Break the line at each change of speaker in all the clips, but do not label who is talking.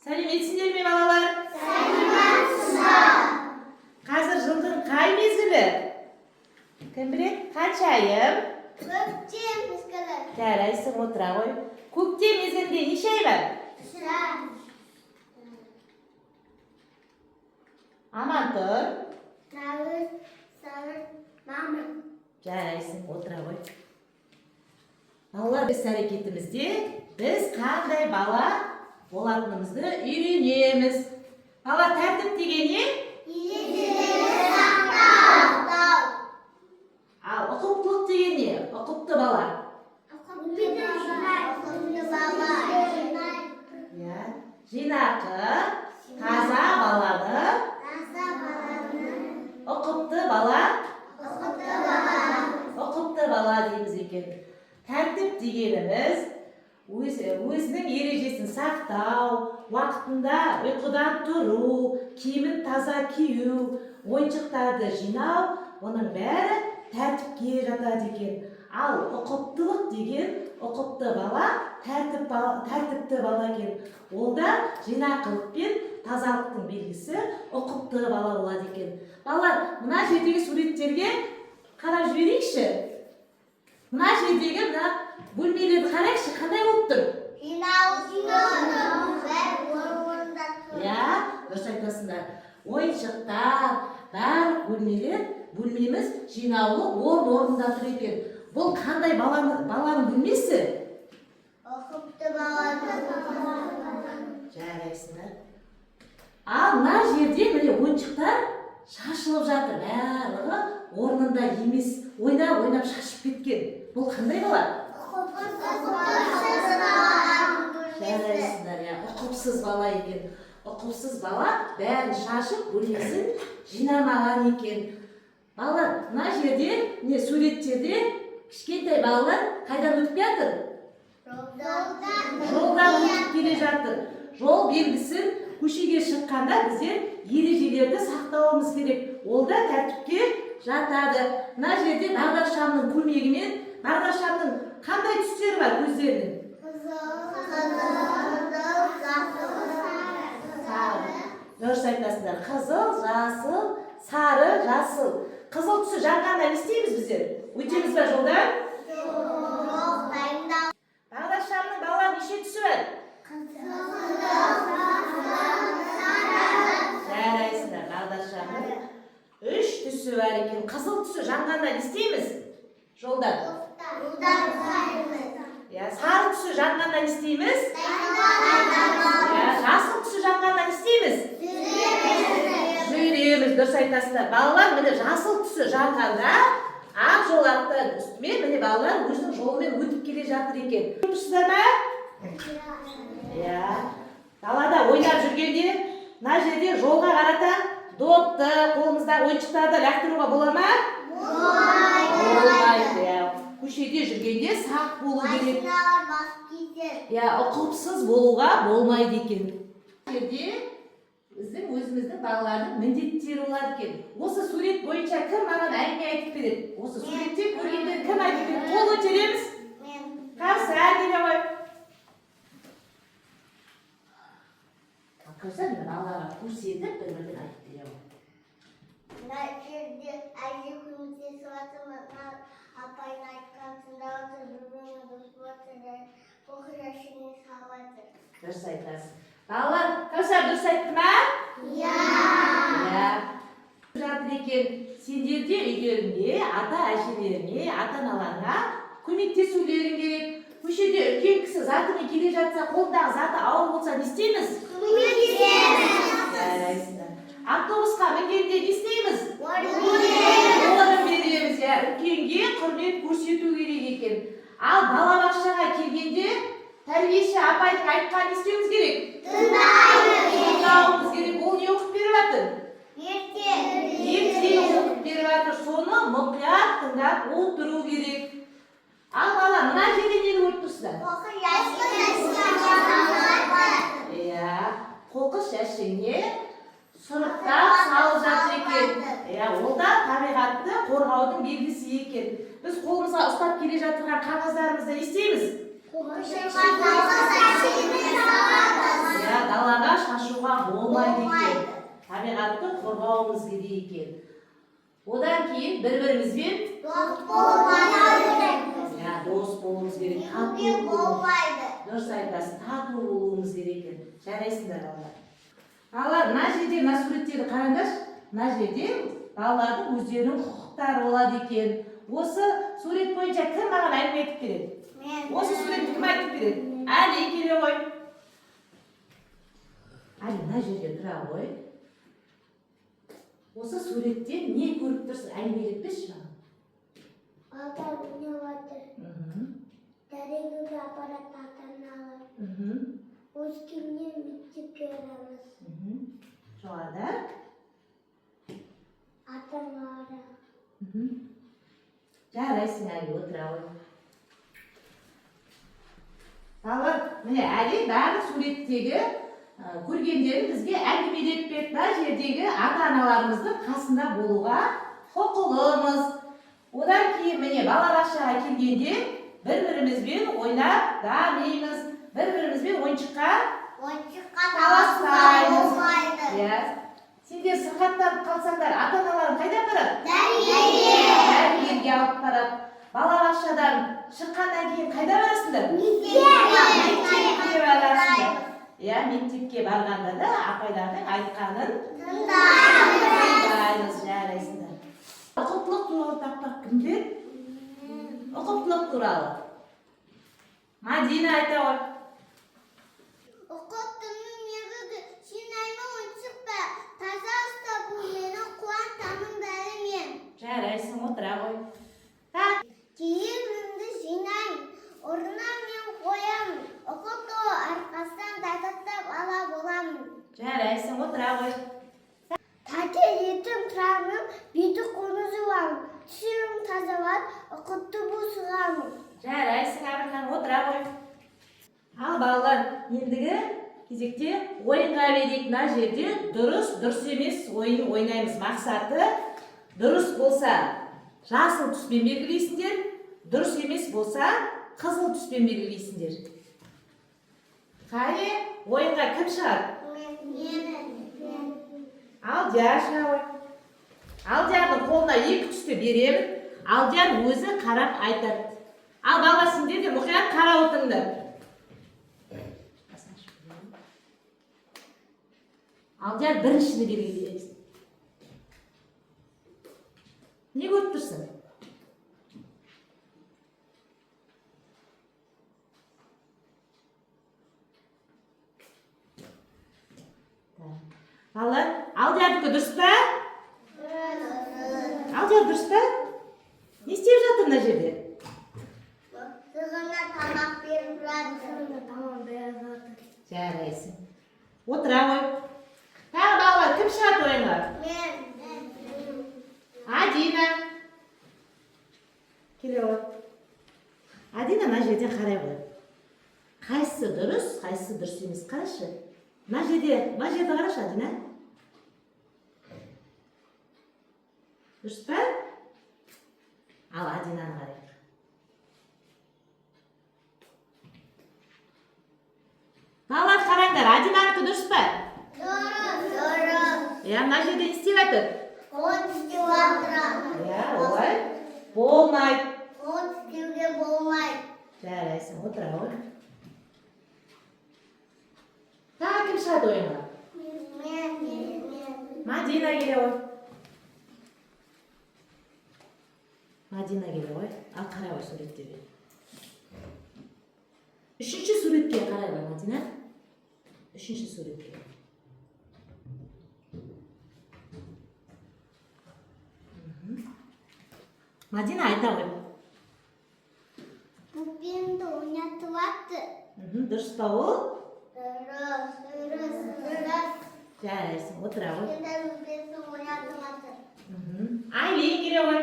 Сәлеметсіздер ме балалар?
Сәлеметсіздер.
Қазір жылдың қай мезгілі? Кім біледі? Қанша айым?
Көктем мезгілі.
Жарайсың, отыра ғой. Көктем мезгілінде неше ай бар?
Үш ай.
Аман тұр.
Наурыз, сәуір, мамыр.
Жарайсың, отыра ғой. Балалар, біз әрекетімізде біз қандай бала болатынымызды үйренеміз. Бала тәртіп деген не?
Ережелерді сақтау.
Ал ұқыптылық деген не? Ұқыпты бала.
Ұқыпты бала.
Иә. Жинақы, таза баланы, ұқыпты бала, ұқыпты бала дейміз екен. Тәртіп дегеніміз өзінің ережесін сақтау, уақытында ұйқыдан тұру, киімін таза кию, ойыншықтарды жинау, оның бәрі тәртіпке жатады екен. Ал ұқыптылық деген ұқыпты бала, тәртіпті бала екен. Ол да жинақылық пен тазалықтың белгісі ұқыпты бала болады екен. Балалар, мына жердегі суреттерге қарап жіберейікші. Мына жердегі бөлмелерді қарайықшы, қандай болып тұр? Иә, дұрыс айтасыңдар. Ойыншықтар, барлық бөлмеміз жинаулы орында тұр екен. Бұл қандай баланың бөлмесі?
Ұқыпты бала.
Жарайсыңдар. Ал мына жерде міне ойыншықтар шашылып жатыр. Барлығы орнында емес, ойнап шашып кеткен. Бұл қандай бала? Жарайсыңдар, иә, ұқыпсыз бала екен. Ұқыпсыз бала бәрін шашып, бөлмесін жинамаған екен. Балалар, мына жерде, суреттерде кішкентай балалар қайдан өтіп жатыр? Жолдан өтіп келе жатыр. Жол белгісін көшеге шыққанда біздер ережелерді сақтауымыз керек. Ол да тәртіпке жатады. Мына жерде бағдаршамның көмегімен, бағдаршамның қандай түстері бар көздерінің? Дұрыс айтасыңдар. Қызыл, жасыл, сары, жасыл. Қызыл түсі жанғанда не істейміз біздер? Өтеміз бе жолдан? Бағдаршамның балалар неше түсі бар? Жарайсыңдар, бағдаршамның 3 түсі бар екен. Қызыл түсі жанғанда не істейміз? Жолдан. Сары түсі жанғанда не істейміз? Жасыл түсі жанғанда не істейміз? Жүреміз, дұрыс айтасыздар. Балалар міне жасыл түсі жанғанда ақ жолақтың үстімен міне балалар өзінің жолымен өтіп келе жатыр екен. Көрдіңіздер ме? Далада ойнап жүргенде мына жерде жолға қарата допты, қолымыздағы ойыншықтарды лақтыруға бола ма? Болмайды. Көшеде жүргенде сақ болу керек. Ұқыпсыз болуға болмайды екен. Жерде біздің өзіміздің балалардың міндеттері болады екен. Осы сурет бойынша кім маған әңгіме айтып береді? Осы суретте көргенде кім айтып береді? Қол көтереміз? Қарсы әңгіме ғой. Көрсен, балаларға көрсетіп бір-бірден айтып беремін.
Мына жерде әже көмектесіп жатыр, апайын айтқан тыңдап отыр, бір-біріне дос отыр, оқырашыны салып жатыр.
Дұрыс айтасың. Балалар, Кәусар дұрыс айтты ма?
Иә.
Жатыр екен, сендер де үйлеріңде ата-әжелеріңе, ата-аналарыңа көмектесулерің керек. Көшеде үлкен кісі затымен келе жатса, қолындағы заты ауыр болса, не істейміз? Жарайсыңдар. Автобусқа мінгенде не істейміз? Орын береміз. Үлкенге құрмет көрсету керек екен. Ал балабақшаға келгенде тәрбиеші апайдың айтқанын істеуіміз керек? Тыңдауымыз керек. Ол не оқып беріп жатыр? Ерте оқып беріп жатыр. Соны мұқият тыңдап отыру керек. Ал бала, мына жерде нені көріп тұрсыздар? Қоқыс жәшігіне сұрыптап салып жатыр екен. Ол да табиғатты қорғаудың белгісі екен. Біз қолымызға ұстап келе жатырған қағаздарымызды не істейміз?
Қоқыс жәшігіне салып
далаға табиғатты қорғауымыз керек екен. Одан кейін бір-бірімізбен
Дос болмайды.
дос болуымыз керек.
Үйде болмайды.
Дұрыс айтасың, тату болуымыз керек екен. Жарайсыңдар балалар. Балалар, мына жерде мына суреттерді қараңдаршы. Мына жерде балалардың өздерінің құқықтары болады екен. Осы сурет бойынша кім маған әңгіме айтып береді? Осы суретті кім айтып береді? Әли келе ғой. Әли, мына жерде тұра ғой. Осы суретте не көріп тұрсың? Әңгіме етпеші маған.
Ата ойнап жатыр. Дәрігерге апарат ата-аналар. Өскеменнен мектепке барамыз.
Жоғарыда.
Ата-аналар.
Жарайсың, Әли, отыра ғой. Балалар, міне Әли барлық суреттегі көргендерін бізге әңгімелеп берді. Мына жердегі ата-аналарымыздың қасында болуға құқылымыз. Одан кейін міне балабақшаға келгенде бір-бірімізбен ойнап дамимыз. Бір-бірімізбен ойыншыққа
таласпаймыз.
Сендер сырқаттанып қалсаңдар, ата-аналарың қайда барады?
Дәрігерге
алып барады. Балабақшадан шыққаннан кейін қайда барасыңдар?
Мектепке
барасыңдар. Мектепке барғанда да апайлардың айтқанын
тыңдаймыз.
Жарайсыңдар. Ұқыптылық туралы тақпақ кімдер? Ұқыптылық туралы. Мадина айта ғой.
Ұқыптының негізі жинаймы ойыншықта таза ұстап мені қуантамын бәрі мен.
Жарайсың, отыра ғой.
Киімімді жинаймын, орнына мен қоямын. Ұқыпты арқасынан тататтап ала боламын.
Жарайсың, отыра ғой.
Тәте етім тұрамын, беті қоны жуамын. Түсімім тазалап, ұқыпты бұсығамын.
Жарайсың, Әмірхан, отыра ғой. Ал балалар, ендігі кезекте ойынға берейік. Мына жерде дұрыс емес ойын ойнаймыз. Мақсаты дұрыс болса жасыл түспен белгілейсіңдер, дұрыс емес болса қызыл түспен белгілейсіңдер. Қане, ойынға кім шығады? Алдияр шығады. Алдиярдың қолына екі түсті беремін. Алдияр өзі қарап айтады. Ал бала, сендер де мұқият қарап отырыңдар. Алдияр біріншіні белгілейді. Не көріп тұрсың? Балалар, Алдиярдікі дұрыс па? Алдияр дұрыс па? Не істеп жатыр мына жерде?
Сығына тамақ беріп жатыр.
Жарайсың. Отыра ғой. Тағы балалар, кім шығады ойынға?
Мен.
Адина. Келе ғой. Адина мына жерде қарай ғой. Қайсысы дұрыс, қайсысы дұрыс емес? Қарашы. Мына жерде қарашы, Адина. Дұрыс па? Ал Адинаны қарайық. Балалар, қараңдар, Адинанікі дұрыс па?
Дұрыс.
Мына жерде не істеп жатыр?
От істеп жатыр.
Олай болмайды.
От істеуге болмайды.
Жарайсың, отыра ғой. Тағы кім шығады ойынға?
Мен.
Мадина келе ғой. Мадина келе ғой. Ал қарай ғой суреттерге. Үшінші суретке қарай ғой, Мадина. Үшінші суретке. Мадина айта ғой.
Бупенді ойнатып жатыр.
Дұрыс па ол?
Дұрыс.
Жарайсың, отыра ғой.
Енді бупенді ойнатып жатыр.
Айлин келе ғой.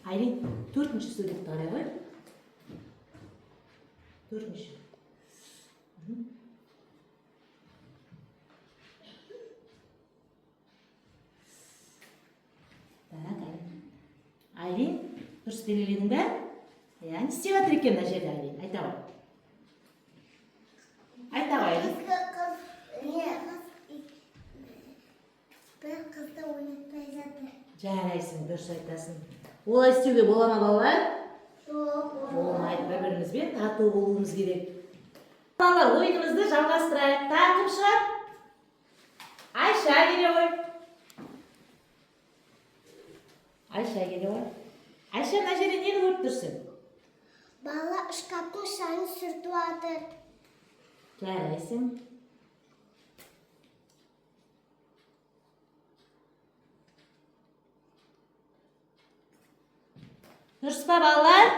Айлин, төртінші суретті қарай ғой. Төртінші. Айлин, дұрыс белгіледің бе? Не істеп жатыр екен мына жерде Айлин? Айта ғой. Айта қойды.
Bir kız da oynatmaya zaten.
Жарайсың, дұрыс айтасың. Олай істеуге бола ма балалар?
Yok.
Болмайды, бір-бірімізбен тату болуымыз керек. Балалар, ойынымызды жалғастырайық. Кім шығады? Айша келе ғой. Айша келе ғой. Айша, мына жерде нені көріп тұрсың?
Bala şkafın şanı sürtü vardır.
Жарайсың. Дұрыс па, балалар?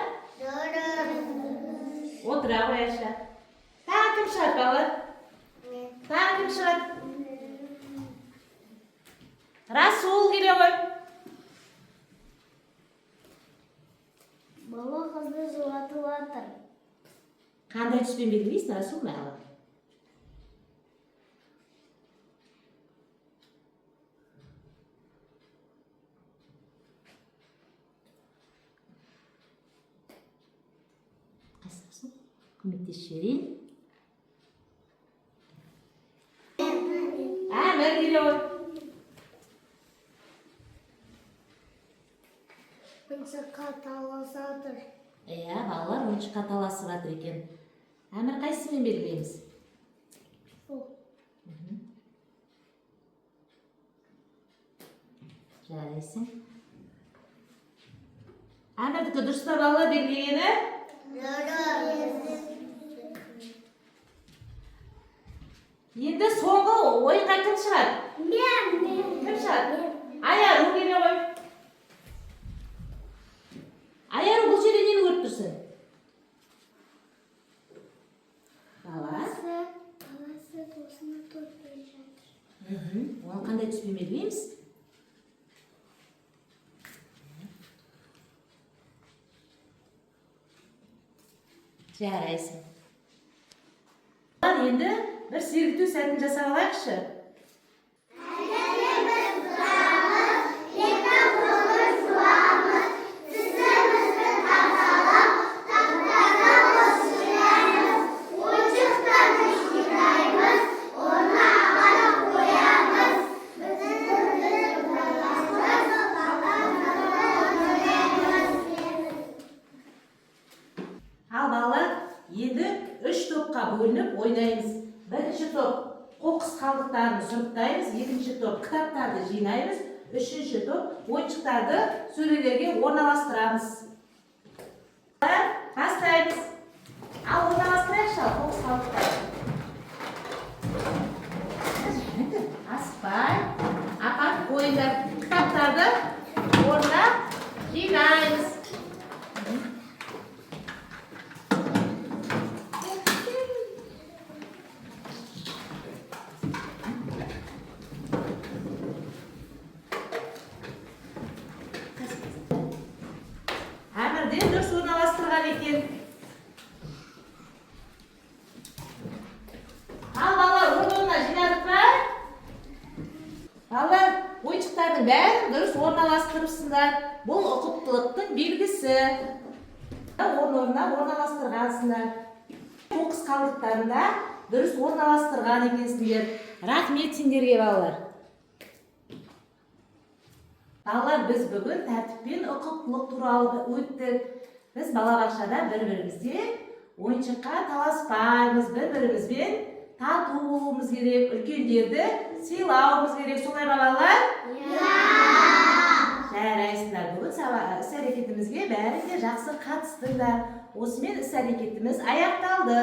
Doğru.
Отыра ғой, Айша. Тағы кім шығады, балалар? Тағы кім шығады? Расул келе ғой.
Bala kızı zulatı vardır.
Қандай түспен белгілейсің, Расул маған? Қайсы Расул? Көмектесіп жіберейін. Әмір келе ғой.
Oyuncaklar talasadır.
Иә, балалар ойыншыққа таласып жатыр екен. Әмір қайсымен белгілейміз?
Su.
Жарайсың. Әмірдікі дұрыс па балалар белгілегені?
Doğru.
Енді соңғы ойынға кім шығады? Кім шығады? Айару келе ғой. Айару, бұл жерде нені көріп тұрсың? Балалар.
Balası tosuna toplayacak.
Оны қандай түспен белгілейміз? Жарайсың. Енді бір сергіту сәтін жасап алайықшы. Ал балалар, енді 3 топқа бөлініп ойнаймыз. Бірінші топ қоқыс қалдықтарын сұрыптаймыз, екінші топ кітаптарды жинаймыз, үшінші топ ойыншықтарды сөрелерге орналастырамыз. Бастаймыз. Ал орналастырайықшы қоқыс қалдықтарын. Аспай, апарып қойыңдар. Кітаптарды орнына жинаймыз. Әмірден дұрыс орналастырған екен. Ал балалар, орнына жинадық па? Балалар, ойыншықтардың бәрін дұрыс орналастырыпсыңдар. Бұл ұқыптылықтың белгісі. Орнына орналастырғансыңдар. Қоқыс қалдықтарында дұрыс орналастырған екенсіңдер. Рахмет сендерге, балалар. Балалар, біз бүгін тәртіппен ұқыптылық туралы өттік. Біз балабақшада бір-бірімізде ойыншыққа таласпаймыз, бір-бірімізбен тату болуымыз керек, үлкендерді сыйлауымыз керек. Солай ма, балалар? Жарайсыңдар. Бүгін іс-әрекетімізге бәрі де жақсы қатыстыңдар. Осымен іс-әрекетіміз аяқталды.